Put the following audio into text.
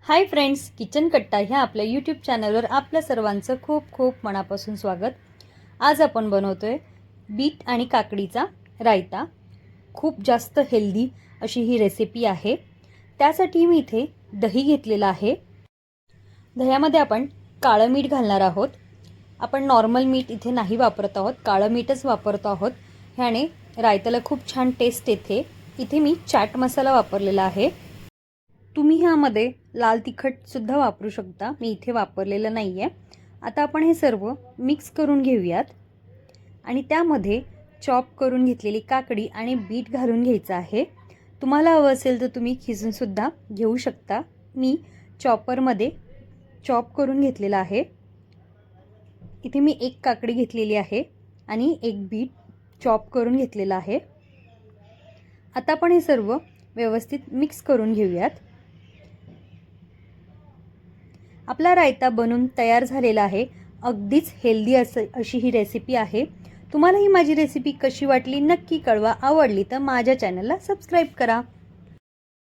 Hi friends, kitchen कट्टा ह्या आपल्या यूट्यूब चॅनलवर आपल्या सर्वांचं खूप खूप मनापासून स्वागत। आज आपण बनवतोय बीट आणि काकडीचा रायता। खूप जास्त हेल्दी अशी ही रेसिपी आहे। त्यासाठी मी इथे दही घेतलेला आहे। दह्यामध्ये आपण काळं मीठ घालणार आहोत। आपण नॉर्मल मीठ इथे नाही वापरत आहोत, काळं मीठच वापरतो आहोत। ह्याने रायताला खूप छान टेस्ट येते। इथे मी चाट मसाला वापरलेला आहे। तुम्ही ह्यामध्ये लाल तिखट सुद्धा वापरू शकता, मी इथे वापरलेलं नाहीये। आता आपण हे सर्व मिक्स करून घेऊयात आणि त्यामध्ये चॉप करून घेतलेली काकडी आणि बीट घालून घ्यायचं आहे। तुम्हाला हवं असेल तर तुम्ही खिसून सुद्धा घेऊ शकता। मी चॉपरमध्ये चॉप करून घेतलेला आहे। इथे मी एक काकडी घेतलेली आहे आणि एक बीट चॉप करून घेतलेला आहे। आता आपण हे सर्व व्यवस्थित मिक्स करून घेऊयात। आपला रायता बनून तयार झालेला आहे। अगदीच हेल्दी अशी ही रेसिपी आहे। तुम्हाला ही माझी रेसिपी कशी वाटली नक्की कळवा। आवडली तर माझ्या चॅनलला सबस्क्राइब करा।